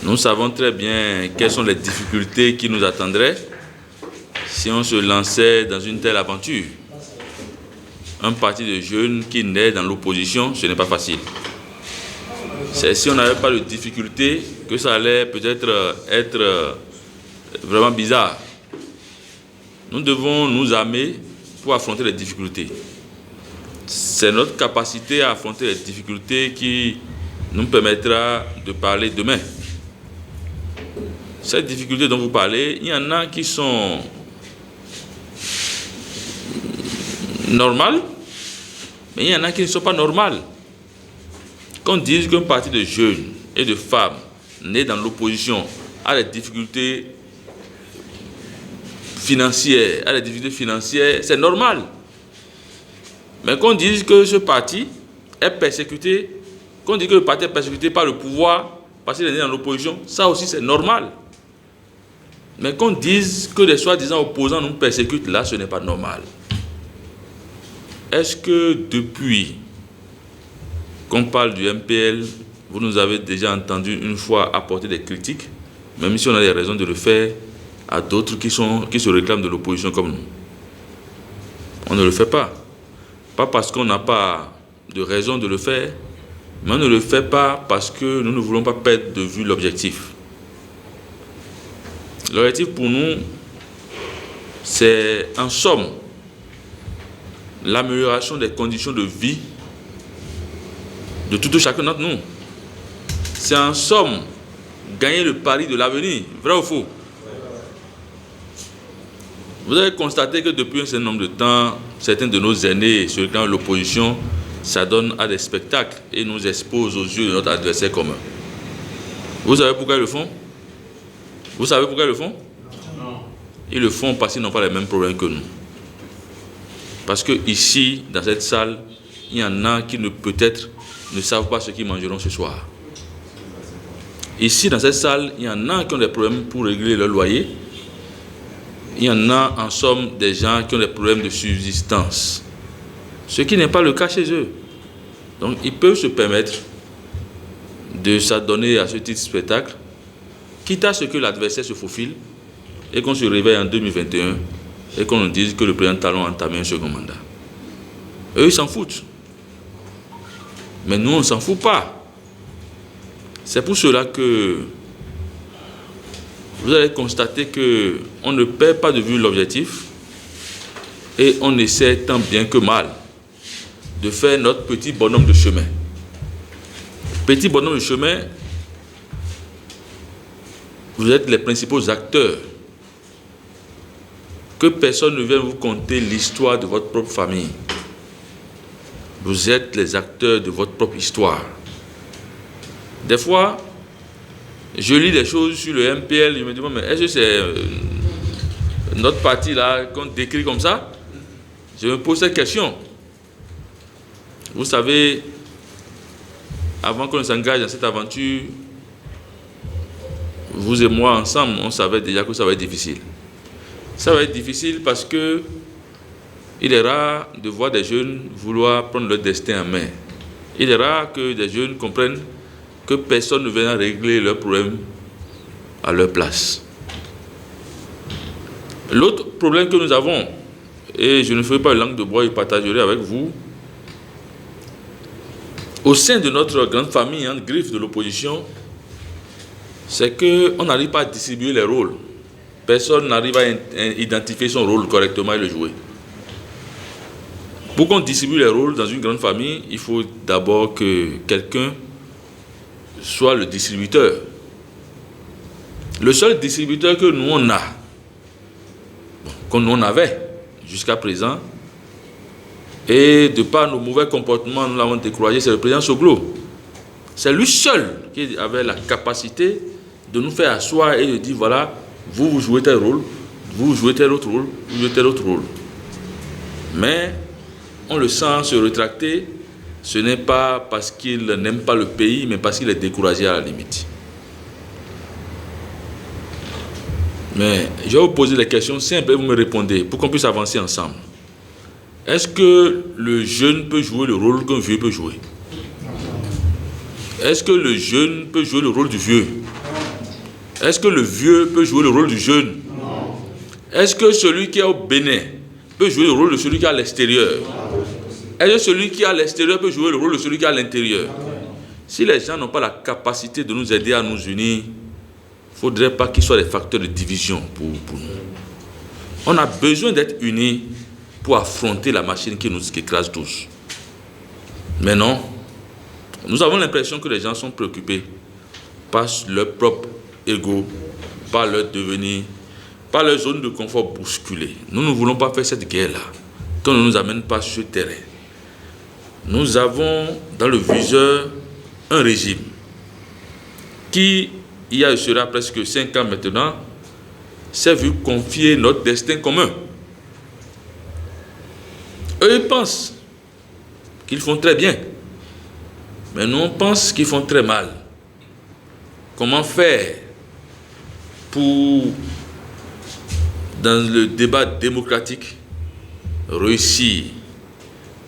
Nous savons très bien quelles sont les difficultés qui nous attendraient si on se lançait dans une telle aventure. Un parti de jeunes qui naît dans l'opposition, ce n'est pas facile. C'est si on n'avait pas de difficultés que ça allait peut-être être vraiment bizarre. Nous devons nous armer pour affronter les difficultés. C'est notre capacité à affronter les difficultés qui nous permettra de parler demain. Ces difficultés dont vous parlez, il y en a qui sont normales, mais il y en a qui ne sont pas normales. Qu'on dise qu'un parti de jeunes et de femmes nés dans l'opposition a des difficultés financières, c'est normal. Mais qu'on dise que ce parti est persécuté, qu'on dise que le parti est persécuté par le pouvoir parce qu'il est né dans l'opposition, ça aussi c'est normal. Mais qu'on dise que les soi-disant opposants nous persécutent, là ce n'est pas normal. Est-ce que depuis qu'on parle du MPL, vous nous avez déjà entendu une fois apporter des critiques, même si on a des raisons de le faire, à d'autres qui se réclament de l'opposition comme nous? On ne le fait pas. Pas parce qu'on n'a pas de raison de le faire, mais on ne le fait pas parce que nous ne voulons pas perdre de vue l'objectif. L'objectif pour nous, c'est en somme l'amélioration des conditions de vie de tout chacun d'entre nous. C'est en somme gagner le pari de l'avenir, vrai ou faux? Vous avez constaté que depuis un certain nombre de temps, certains de nos aînés sur le plan de l'opposition s'adonnent à des spectacles et nous exposent aux yeux de notre adversaire commun. Vous savez pourquoi ils le font? Vous savez pourquoi ils le font? Non. Ils le font parce qu'ils n'ont pas les mêmes problèmes que nous. Parce que ici, dans cette salle, il y en a qui peut-être ne savent pas ce qu'ils mangeront ce soir. Ici, dans cette salle, il y en a qui ont des problèmes pour régler leur loyer. Il y en a, en somme, des gens qui ont des problèmes de subsistance. Ce qui n'est pas le cas chez eux. Donc, ils peuvent se permettre de s'adonner à ce type de spectacle, quitte à ce que l'adversaire se faufile et qu'on se réveille en 2021 et qu'on nous dise que le président Talon a entamé un second mandat. Eux, ils s'en foutent. Mais nous, on ne s'en fout pas. C'est pour cela que vous allez constater qu'on ne perd pas de vue l'objectif et on essaie tant bien que mal de faire notre petit bonhomme de chemin. Petit bonhomme de chemin, vous êtes les principaux acteurs. Que personne ne vienne vous conter l'histoire de votre propre famille. Vous êtes les acteurs de votre propre histoire. Des fois, je lis des choses sur le MPL, je me demande, mais est-ce que c'est notre parti là qu'on décrit comme ça? Je me pose cette question. Vous savez, avant qu'on s'engage dans cette aventure, vous et moi ensemble, on savait déjà que ça va être difficile. Ça va être difficile parce que il est rare de voir des jeunes vouloir prendre leur destin en main. Il est rare que des jeunes comprennent que personne ne vienne régler leurs problèmes à leur place. L'autre problème que nous avons, et je ne ferai pas une langue de bois, je partagerai avec vous, au sein de notre grande famille, en griffe de l'opposition, c'est qu'on n'arrive pas à distribuer les rôles. Personne n'arrive à identifier son rôle correctement et le jouer. Pour qu'on distribue les rôles dans une grande famille, il faut d'abord que quelqu'un soit le distributeur. Le seul distributeur que nous on a, que nous on avait jusqu'à présent, et de par nos mauvais comportements, nous l'avons découragé, c'est le président Soglo. C'est lui seul qui avait la capacité de nous faire asseoir et de dire voilà, vous jouez tel rôle, vous jouez tel autre rôle, vous jouez tel autre rôle. Mais on le sent se rétracter, ce n'est pas parce qu'il n'aime pas le pays, mais parce qu'il est découragé à la limite. Mais je vais vous poser des questions simples et vous me répondez pour qu'on puisse avancer ensemble. Est-ce que le jeune peut jouer le rôle qu'un vieux peut jouer? Est-ce que le jeune peut jouer le rôle du vieux? Est-ce que le vieux peut jouer le rôle du jeune? Non. Est-ce que celui qui est au Bénin peut jouer le rôle de celui qui est à l'extérieur? Est-ce que celui qui est à l'extérieur peut jouer le rôle de celui qui est à l'intérieur? Si les gens n'ont pas la capacité de nous aider à nous unir, il ne faudrait pas qu'ils soient des facteurs de division pour nous. On a besoin d'être unis pour affronter la machine qui nous écrase tous. Mais non, nous avons l'impression que les gens sont préoccupés par leur propre ego, par leur devenir, par leur zone de confort bousculée. Nous ne voulons pas faire cette guerre-là, qu'on ne nous amène pas sur le terrain. Nous avons dans le viseur un régime qui, il y a sera presque 5 ans maintenant, s'est vu confier notre destin commun. Eux, ils pensent qu'ils font très bien, mais nous, on pense qu'ils font très mal. Comment faire pour, dans le débat démocratique, réussir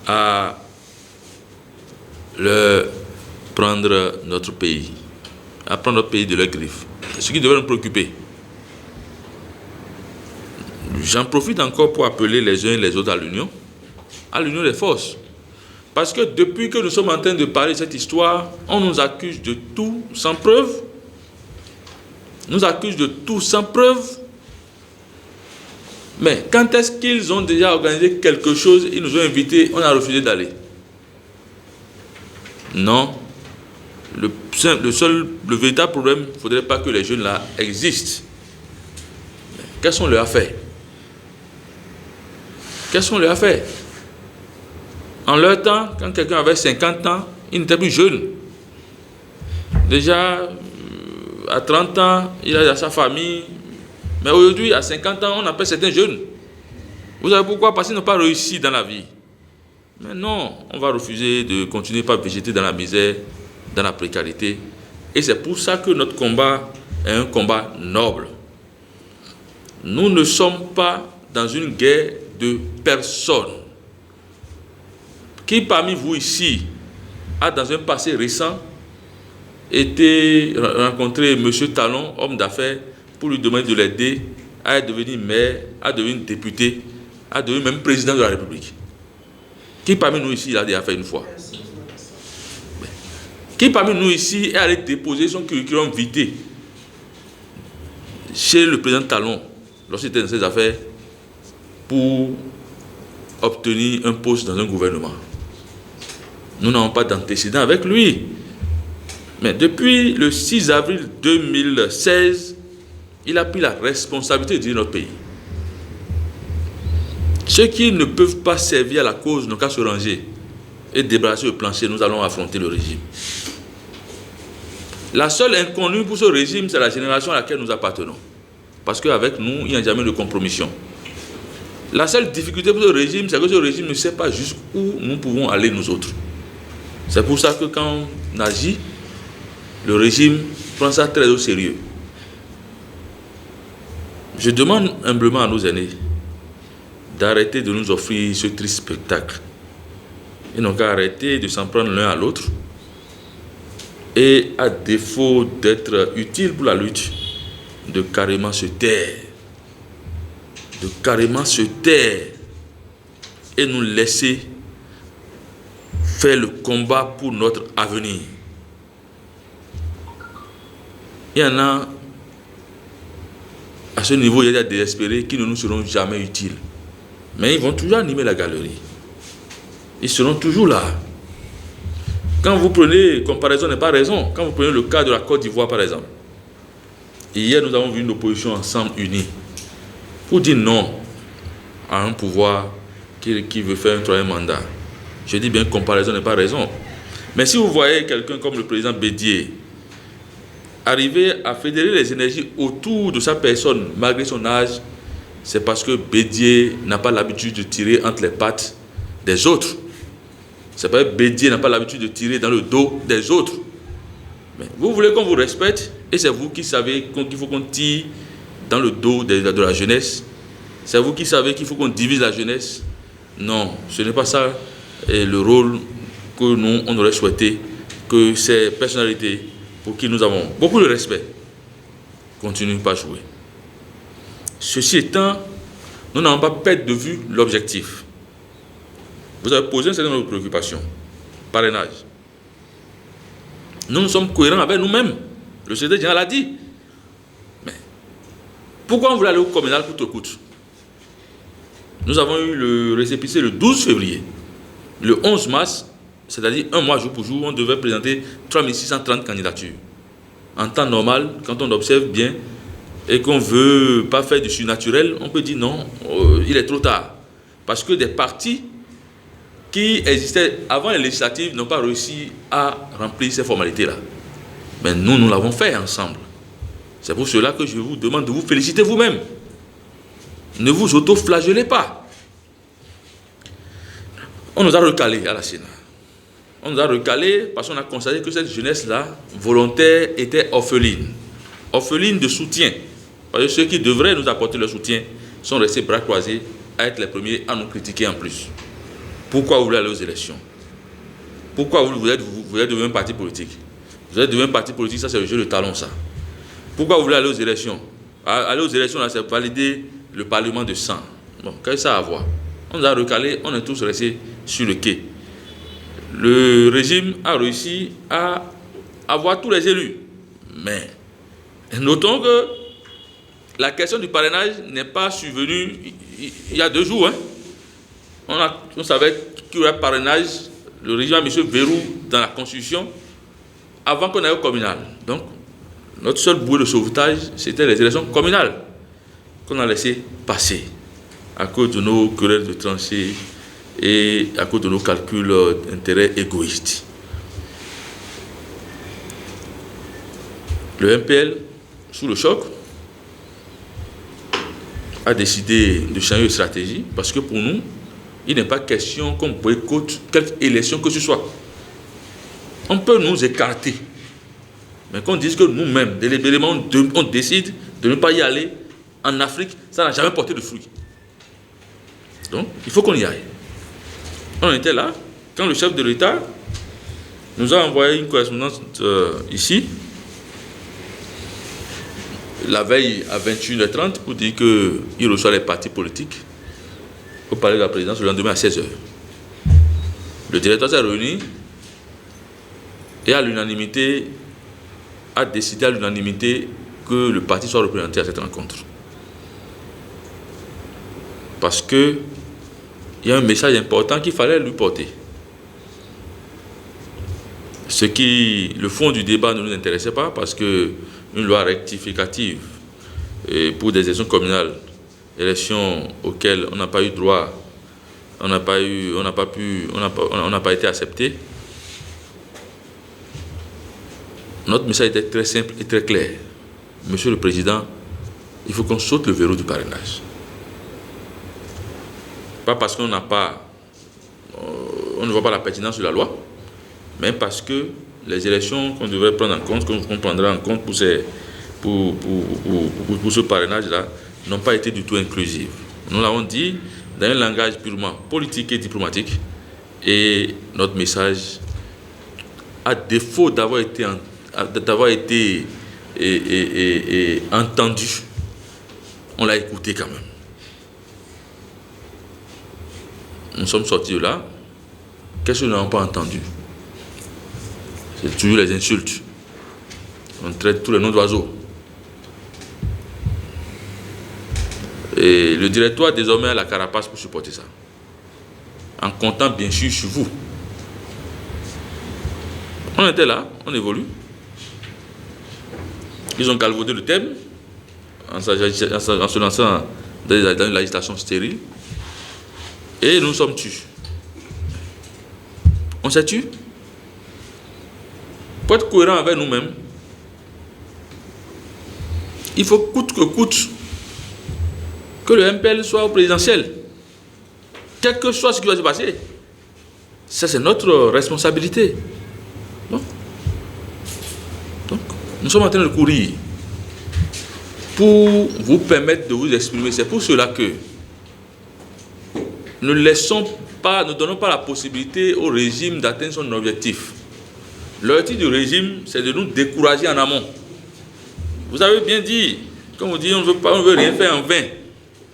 à leur prendre notre pays, à prendre notre pays de leurs griffes? C'est ce qui devrait nous préoccuper. J'en profite encore pour appeler les uns et les autres à l'union des forces. Parce que depuis que nous sommes en train de parler de cette histoire, on nous accuse de tout sans preuve. Nous accuse de tout sans preuve. Mais quand est-ce qu'ils ont déjà organisé quelque chose, ils nous ont invités, on a refusé d'aller? Non. Le véritable problème, il ne faudrait pas que les jeunes là existent. Mais qu'est-ce qu'on leur a fait? Qu'est-ce qu'on leur a fait? En leur temps, quand quelqu'un avait 50 ans, il n'était plus jeune. Déjà, à 30 ans, il a sa famille. Mais aujourd'hui, à 50 ans, on appelle certains jeunes. Vous savez pourquoi? Parce qu'ils n'ont pas réussi dans la vie. Mais non, on va refuser de continuer par végéter dans la misère, dans la précarité. Et c'est pour ça que notre combat est un combat noble. Nous ne sommes pas dans une guerre de personnes. Qui parmi vous ici a dans un passé récent rencontré M. Talon, homme d'affaires, pour lui demander de l'aider à devenir maire, à devenir député, à devenir même président de la République? Qui parmi nous ici l'a déjà fait une fois? Qui parmi nous ici est allé déposer son curriculum vitae chez le président Talon lorsqu'il était dans ses affaires pour obtenir un poste dans un gouvernement? Nous n'avons pas d'antécédent avec lui. Mais depuis le 6 avril 2016, il a pris la responsabilité de diriger notre pays. Ceux qui ne peuvent pas servir à la cause n'ont qu'à se ranger et débarrasser le plancher. Nous allons affronter le régime. La seule inconnue pour ce régime, c'est la génération à laquelle nous appartenons. Parce qu'avec nous, il n'y a jamais de compromission. La seule difficulté pour ce régime, c'est que ce régime ne sait pas jusqu'où nous pouvons aller nous autres. C'est pour ça que quand on agit, le régime prend ça très au sérieux. Je demande humblement à nos aînés d'arrêter de nous offrir ce triste spectacle. Ils n'ont qu'à arrêter de s'en prendre l'un à l'autre. Et à défaut d'être utiles pour la lutte, de carrément se taire. De carrément se taire et nous laisser faire le combat pour notre avenir. Il y en a, à ce niveau, il y a des désespérés qui ne nous seront jamais utiles. Mais ils vont toujours animer la galerie. Ils seront toujours là. Quand vous prenez, comparaison n'est pas raison, quand vous prenez le cas de la Côte d'Ivoire par exemple, hier nous avons vu une opposition ensemble unie pour dire non à un pouvoir qui veut faire un troisième mandat. Je dis bien comparaison n'est pas raison. Mais si vous voyez quelqu'un comme le président Bédié arriver à fédérer les énergies autour de sa personne malgré son âge, c'est parce que Bédié n'a pas l'habitude de tirer entre les pattes des autres. C'est parce que Bédié n'a pas l'habitude de tirer dans le dos des autres. Mais vous voulez qu'on vous respecte et c'est vous qui savez qu'il faut qu'on tire dans le dos de la jeunesse. C'est vous qui savez qu'il faut qu'on divise la jeunesse. Non, ce n'est pas ça le rôle que nous, on aurait souhaité que ces personnalités pour qui nous avons beaucoup de respect, continuent par jouer. Ceci étant, nous n'avons pas perdre de vue l'objectif. Vous avez posé un certain nombre de préoccupations. Parrainage. Nous sommes cohérents avec nous-mêmes. Le secrétaire général l'a dit. Mais pourquoi on voulait aller au communal coûte que coûte? Nous avons eu le récépissé le 12 février. Le 11 mars, c'est-à-dire un mois jour pour jour, on devait présenter 3630 candidatures. En temps normal, quand on observe bien et qu'on ne veut pas faire du surnaturel, on peut dire non, il est trop tard. Parce que des partis qui existaient avant les législatives n'ont pas réussi à remplir ces formalités-là. Mais nous l'avons fait ensemble. C'est pour cela que je vous demande de vous féliciter vous-même. Ne vous auto-flagellez pas. On nous a recalés à la Sénat. On nous a recalés parce qu'on a constaté que cette jeunesse-là, volontaire, était orpheline. Orpheline de soutien. Parce que ceux qui devraient nous apporter le soutien sont restés bras croisés à être les premiers à nous critiquer en plus. Pourquoi vous voulez aller aux élections? Pourquoi vous êtes devenu un parti politique? Vous êtes devenu un parti politique, ça c'est le jeu de talon, ça. Pourquoi vous voulez aller aux élections? Aller aux élections, là, c'est valider le Parlement de sang. Bon, qu'est-ce que ça a à voir? On nous a recalés, on est tous restés sur le quai. Le régime a réussi à avoir tous les élus. Mais notons que la question du parrainage n'est pas survenue il y a 2 jours. On savait qu'il y aurait parrainage, le régime a mis ce verrou dans la Constitution avant qu'on aille au communal. Donc, notre seul bouée de sauvetage, c'était les élections communales qu'on a laissé passer à cause de nos querelles de tranchées et à cause de nos calculs d'intérêts égoïstes. Le MPL, sous le choc, a décidé de changer de stratégie parce que pour nous, il n'est pas question qu'on boycotte quelque élection que ce soit. On peut nous écarter, mais qu'on dise que nous-mêmes, délibérément, on décide de ne pas y aller en Afrique, ça n'a jamais porté de fruits. Donc, il faut qu'on y aille. On était là, quand le chef de l'État nous a envoyé une correspondance ici, la veille à 21h30, pour dire qu'il reçoit les partis politiques au palais de la présidence le lendemain à 16h. Le directeur s'est réuni et à l'unanimité a décidé à l'unanimité que le parti soit représenté à cette rencontre. Parce que il y a un message important qu'il fallait lui porter. Le fond du débat ne nous intéressait pas parce que une loi rectificative pour des élections communales, élections auxquelles on n'a pas eu droit, on n'a pas été accepté. Notre message était très simple et très clair. Monsieur le Président, il faut qu'on saute le verrou du parrainage. Pas parce qu'on ne voit pas la pertinence de la loi, mais parce que les élections qu'on devrait prendre en compte, qu'on prendra en compte pour ce parrainage-là, n'ont pas été du tout inclusives. Nous l'avons dit dans un langage purement politique et diplomatique, et notre message, à défaut d'avoir été entendu, on l'a écouté quand même. Nous sommes sortis de là. Qu'est-ce que nous n'avons pas entendu? C'est toujours les insultes. On traite tous les noms d'oiseaux. Et le directoire désormais a la carapace pour supporter ça. En comptant bien sûr sur vous. On était là, on évolue. Ils ont galvaudé le thème en se lançant dans une législation stérile. Et nous sommes tus. On s'est tus. Pour être cohérent avec nous-mêmes, il faut coûte que coûte que le MPL soit au présidentiel. Quel que soit ce qui va se passer, ça c'est notre responsabilité. Donc, nous sommes en train de courir pour vous permettre de vous exprimer. C'est pour cela que ne donnons pas la possibilité au régime d'atteindre son objectif. L'objectif du régime, c'est de nous décourager en amont. Vous avez bien dit, comme on dit, on ne veut rien faire en vain.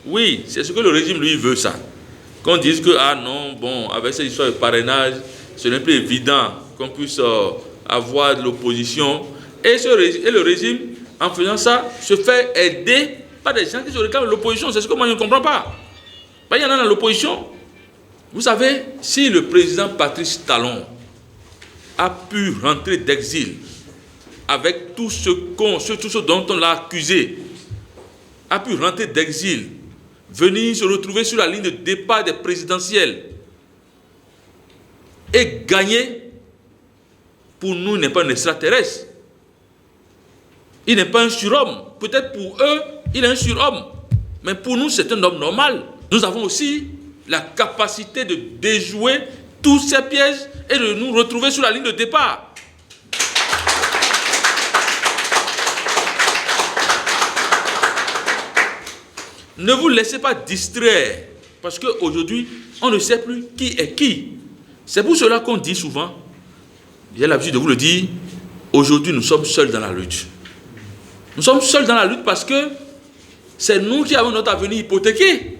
Oui, c'est ce que le régime, lui, veut ça. Qu'on dise que, ah non, bon, avec cette histoire de parrainage, ce n'est plus évident qu'on puisse avoir de l'opposition. Et le régime, en faisant ça, se fait aider par des gens qui se réclament de l'opposition. C'est ce que moi je ne comprends pas. Il y en a dans l'opposition. Vous savez, si le président Patrice Talon a pu rentrer d'exil avec tout ce dont on l'a accusé, a pu rentrer d'exil, venir se retrouver sur la ligne de départ des présidentielles et gagner, pour nous, il n'est pas un extraterrestre. Il n'est pas un surhomme. Peut-être pour eux, il est un surhomme. Mais pour nous, c'est un homme normal. Nous avons aussi la capacité de déjouer tous ces pièges et de nous retrouver sur la ligne de départ. Ne vous laissez pas distraire, parce qu'aujourd'hui, on ne sait plus qui est qui. C'est pour cela qu'on dit souvent, j'ai l'habitude de vous le dire, aujourd'hui nous sommes seuls dans la lutte. Nous sommes seuls dans la lutte parce que c'est nous qui avons notre avenir hypothéqué.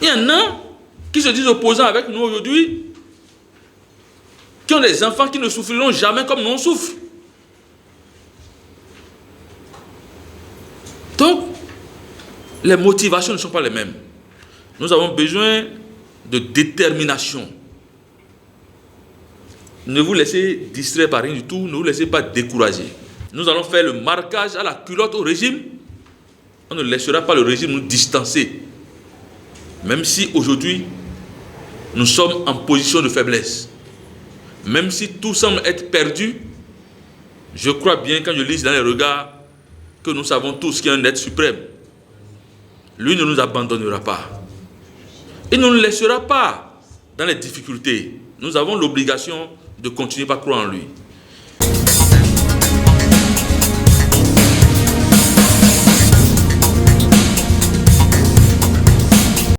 Il y en a qui se disent opposants avec nous aujourd'hui, qui ont des enfants qui ne souffriront jamais comme nous on souffre. Donc, les motivations ne sont pas les mêmes. Nous avons besoin de détermination. Ne vous laissez distraire par rien du tout, ne vous laissez pas décourager. Nous allons faire le marquage à la culotte au régime. On ne laissera pas le régime nous distancer. Même si aujourd'hui, nous sommes en position de faiblesse. Même si tout semble être perdu, je crois bien quand je lis dans les regards que nous savons tous qu'il y a un être suprême. Lui ne nous abandonnera pas. Il ne nous laissera pas dans les difficultés. Nous avons l'obligation de continuer par croire en lui.